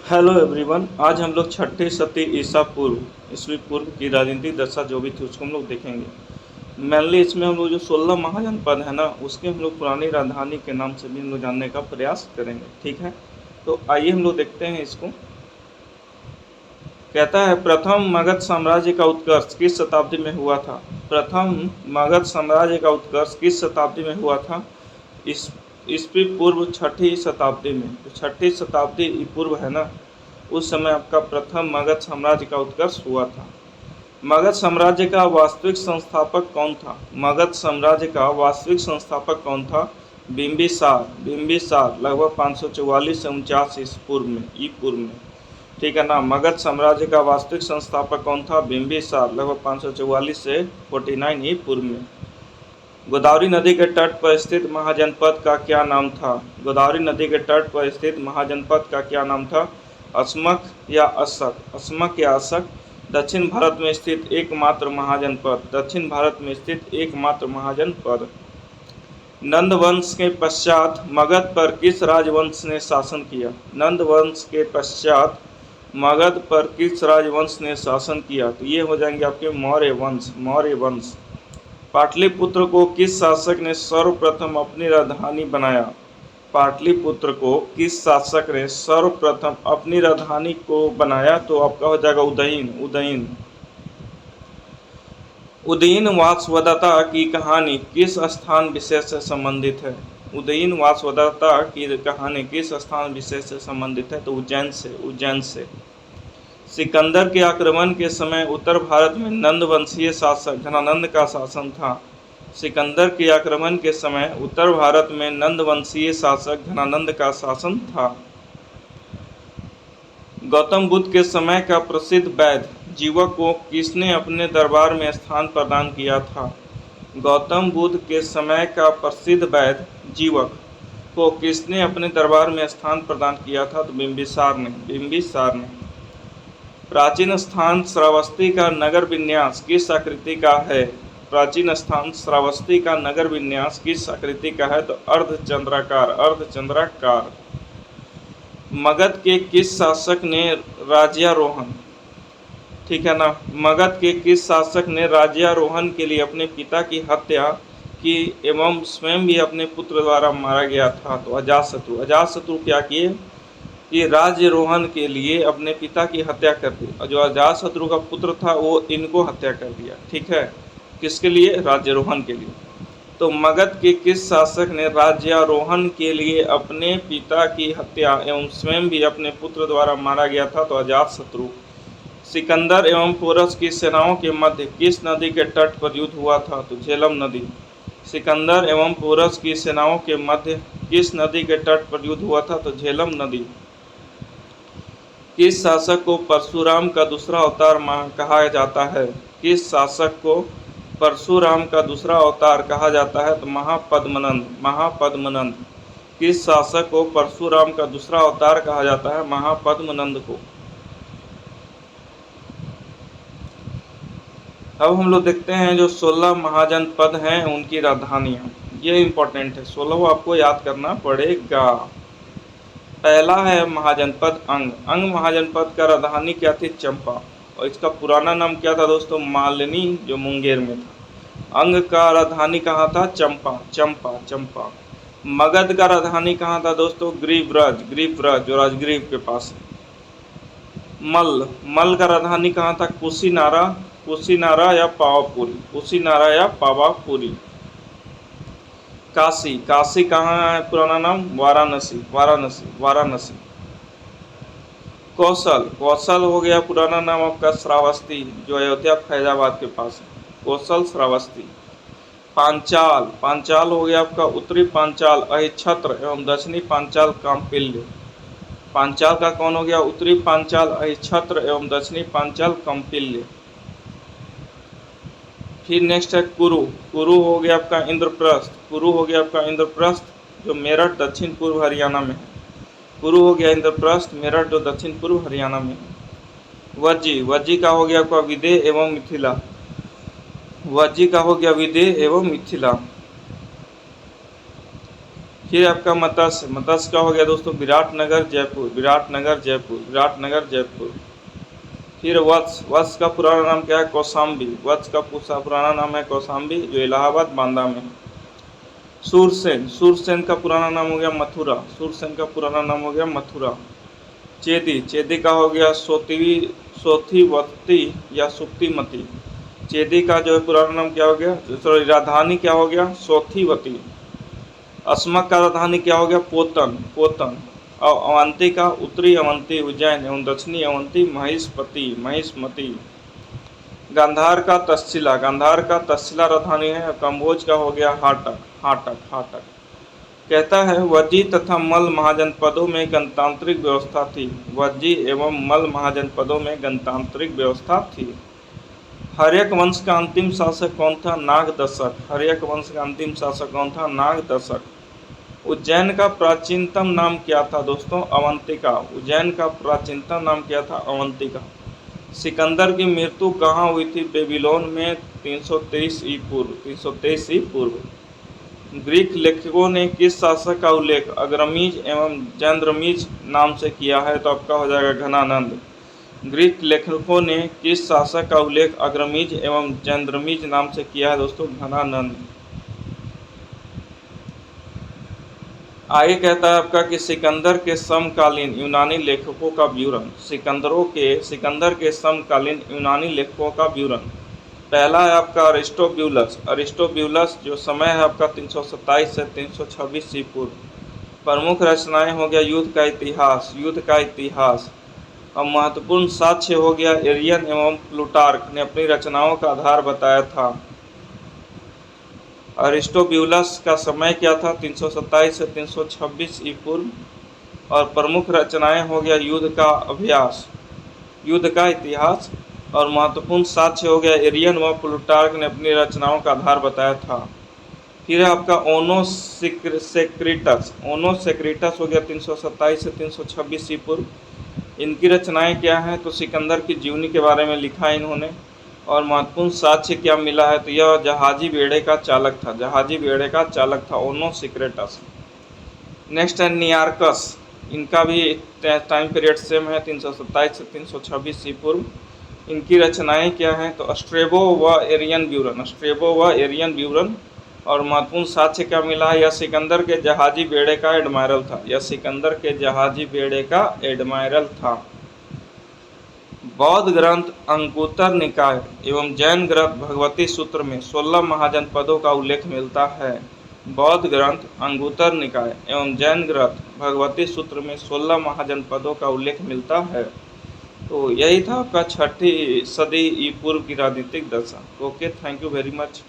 Hello everyone. आज हम लोग छठी सती ईस्वी पूर्व की राजनीतिक दशा जो भी थी उसको हम लोग देखेंगे। मेनली इसमें हम लोग जो 16 महाजनपद है ना, उसके हम लोग पुरानी राजधानी के नाम से भी हम लोग जानने का प्रयास करेंगे। ठीक है, तो आइए हम लोग देखते हैं इसको। कहता है प्रथम मगध साम्राज्य का उत्कर्ष किस शताब्दी में हुआ था। प्रथम मगध साम्राज्य का उत्कर्ष किस शताब्दी में हुआ था। इस ईस्वी पूर्व छठी शताब्दी में। तो छठी शताब्दी पूर्व है ना, उस समय आपका प्रथम मगध साम्राज्य का उत्कर्ष हुआ था। मगध साम्राज्य का वास्तविक संस्थापक कौन था। मगध साम्राज्य का वास्तविक संस्थापक कौन था। बिंबिसार लगभग 544 से 49 ईस्वी पूर्व में। ठीक है ना। मगध साम्राज्य का वास्तविक संस्थापक कौन था। बिंबिसार लगभग 544 से 49 ई पूर्व में। गोदावरी नदी के तट पर स्थित महाजनपद का क्या नाम था। गोदावरी नदी के तट पर स्थित महाजनपद का क्या नाम था। अस्मक या असक। अस्मक या असक दक्षिण भारत में स्थित एकमात्र महाजनपद। दक्षिण भारत में स्थित एकमात्र महाजनपद। नंद वंश के पश्चात मगध पर किस राजवंश ने शासन किया। नंद वंश के पश्चात मगध पर किस राजवंश ने शासन किया। तो ये हो जाएंगे आपके मौर्य वंश। मौर्य वंश। पाटलिपुत्र को किस शासक ने सर्वप्रथम अपनी राजधानी बनाया। पाटलिपुत्र को किस शासक ने सर्वप्रथम अपनी राजधानी को बनाया। तो आपका हो जाएगा उदयन। उदयन वासवदत्ता की कहानी किस स्थान विशेष से संबंधित है। उदयन वासवदत्ता की कहानी किस स्थान विशेष से संबंधित है। तो उज्जैन से। सिकंदर के आक्रमण के समय उत्तर भारत में नंद वंशीय शासक घनानंद का शासन था। सिकंदर के आक्रमण के समय उत्तर भारत में नंद वंशीय शासक घनानंद का शासन था। गौतम बुद्ध के समय का प्रसिद्ध वैद्य जीवक को किसने अपने दरबार में स्थान प्रदान किया था। गौतम बुद्ध के समय का प्रसिद्ध वैद्य जीवक को किसने अपने दरबार में स्थान प्रदान किया था। तो बिंबिसार ने। प्राचीन स्थान श्रावस्ती का नगर विन्यास किस आकृति का है। प्राचीन स्थान श्रावस्ती का नगर विन्यास किस आकृति का है। तो अर्धचंद्राकार। मगध के किस शासक ने राज्यारोहण। ठीक है ना। मगध के किस शासक ने राज्यारोहण के लिए अपने पिता की हत्या की एवं स्वयं भी अपने पुत्र द्वारा मारा गया था। तो अजातशत्रु क्या किए कि राज्यारोहण के लिए अपने पिता की हत्या कर दी, और जो अजातशत्रु का पुत्र था वो इनको हत्या कर दिया। ठीक है, किसके लिए। राज्यारोहण के लिए। तो मगध के किस शासक ने राज्यारोहण के लिए अपने पिता की हत्या एवं स्वयं भी अपने पुत्र द्वारा मारा गया था। तो अजातशत्रु। सिकंदर एवं पोरस की सेनाओं के मध्य किस नदी के तट पर युद्ध हुआ था। तो झेलम नदी। सिकंदर एवं पोरस की सेनाओं के मध्य किस नदी के तट पर युद्ध हुआ था। तो झेलम नदी। किस शासक को परशुराम का दूसरा अवतार कहा जाता है। किस शासक को परशुराम का दूसरा अवतार कहा जाता है। तो महापद्मनंद। किस शासक को परशुराम का दूसरा अवतार कहा जाता है। महापद्मनंद को। अब हम लोग देखते हैं जो 16 महाजनपद हैं उनकी राजधानियाँ। ये इंपॉर्टेंट है, 16 आपको याद करना पड़ेगा। पहला है महाजनपद अंग महाजनपद का राजधानी क्या थी। चंपा। और इसका पुराना नाम क्या था दोस्तों। मालिनी, जो मुंगेर में था। अंग का राजधानी कहाँ था। चंपा। मगध का राजधानी कहाँ था दोस्तों। ग्रीवराज जो राजगृह के पास है। मल का राजधानी कहाँ था। कुशीनारा या पावापुरी। काशी कहाँ है पुराना नाम। वाराणसी। कौशल हो गया पुराना नाम आपका श्रावस्ती, जो अयोध्या फैजाबाद के पास है। कौशल श्रावस्ती। पांचाल हो गया आपका उत्तरी पांचाल अहिच्छत्र एवं दक्षिणी पांचाल काम्पिल्य। पांचाल का कौन हो गया। उत्तरी पांचाल अहिच्छत्र एवं दक्षिणी पांचाल काम्पिल्य। फिर नेक्स्ट है कुरु हो गया आपका इंद्रप्रस्थ, जो मेरठ दक्षिण पूर्व हरियाणा में है। कुरु हो गया इंद्रप्रस्थ, मेरठ जो दक्षिण पूर्व हरियाणा में है। वज्जी का हो गया आपका विदेह एवं मिथिला। फिर आपका मत्स्य, मत्स्य का हो गया दोस्तों विराटनगर जयपुर, विराटनगर जयपुर, विराटनगर जयपुर। फिर वत्स, वत्स का पुराना नाम क्या है? कौशाम्बी, वत्स का पुराना नाम है कौशाम्बी, जो इलाहाबाद बांदा में है। सूरसेन, सूरसेन का पुराना नाम हो गया मथुरा, सूरसेन का पुराना नाम हो गया मथुरा। चेदी, चेदी का हो गया सोथीवती या सुक्तिमती। चेदी का जो है पुराना नाम क्या हो गया, सॉरी राजधानी क्या हो गया? सोथीवती। अस्मक का राजधानी क्या हो गया? पोतन, पोतन। और अवंती का उत्तरी अवंती उज्जैन एवं दक्षिणी अवंती महिष्पति, महिष्मति। गांधार का तक्षशिला, गांधार का तक्षशिला राजधानी है। और कम्बोज का हो गया हाटक, हाटक, हाटक। कहता है वज्जी तथा मल्ल महाजनपदों में गणतांत्रिक व्यवस्था थी, वज्जी एवं मल्ल महाजनपदों में गणतांत्रिक व्यवस्था थी। हर्यक वंश का अंतिम शासक कौन था? नागदशक, हर्यक वंश का अंतिम शासक कौन था? नागदशक। उज्जैन का प्राचीनतम नाम क्या था दोस्तों? अवंतिका, उज्जैन का प्राचीनतम नाम क्या था? अवंतिका। सिकंदर की मृत्यु कहाँ हुई थी? बेबीलोन में 323 ई पूर्व, 323 ई पूर्व। ग्रीक लेखकों ने किस शासक का उल्लेख अग्रमीज एवं जैंद्रमीज नाम से किया है? तो आपका हो जाएगा घनानंद। ग्रीक लेखकों ने किस शासक का उल्लेख अग्रमीज एवं जैंद्रमीज नाम से किया है दोस्तों? घनानंद। आगे कहता है आपका कि सिकंदर के समकालीन यूनानी लेखकों का विवरण, सिकंदर के समकालीन यूनानी लेखकों का विवरण। पहला है आपका अरिस्टोब्यूलस, अरिस्टोब्यूलस जो समय है आपका 327 से 326 ई पूर्व। प्रमुख रचनाएं हो गया युद्ध का इतिहास, युद्ध का इतिहास। और महत्वपूर्ण साक्ष्य हो गया एरियन एवं प्लूटार्क ने अपनी रचनाओं का आधार बताया था। अरिस्टोब्यूलस का समय क्या था? 327 से 326 ई पूर्व। और प्रमुख रचनाएं हो गया युद्ध का अभ्यास, युद्ध का इतिहास। और महत्वपूर्ण साक्ष्य हो गया एरियन व प्लूटार्क ने अपनी रचनाओं का आधार बताया था। फिर है आपका ओनो सेक्रेटस, ओनो सेक्रेटस हो गया 327 से 326 ई पूर्व। इनकी रचनाएं क्या हैं? तो सिकंदर की जीवनी के बारे में लिखा है इन्होंने। और महत्वपूर्ण साक्ष्य क्या मिला है? तो यह जहाजी बेड़े का चालक था, जहाजी बेड़े का चालक था ओनो सिक्रेटस। नेक्स्ट है नियार्कस, इनका भी टाइम पीरियड सेम है 327 से 326 ई पूर्व। इनकी रचनाएं क्या हैं? तो स्ट्रेबो व एरियन ब्यूरन, स्ट्रेबो व एरियन ब्यूरन। और महत्वपूर्ण साक्ष्य क्या मिला है? यह सिकंदर के जहाजी बेड़े का एडमायरल था, यह सिकंदर के जहाजी बेड़े का एडमायरल था। बौद्ध ग्रंथ अंगुत्तर निकाय एवं जैन ग्रंथ भगवती सूत्र में 16 महाजनपदों का उल्लेख मिलता है। बौद्ध ग्रंथ अंगुत्तर निकाय एवं जैन ग्रंथ भगवती सूत्र में 16 महाजनपदों का उल्लेख मिलता है। तो यही था आपका 6ठी सदी ई पूर्व की राजनीतिक दशा। Okay, thank you very much.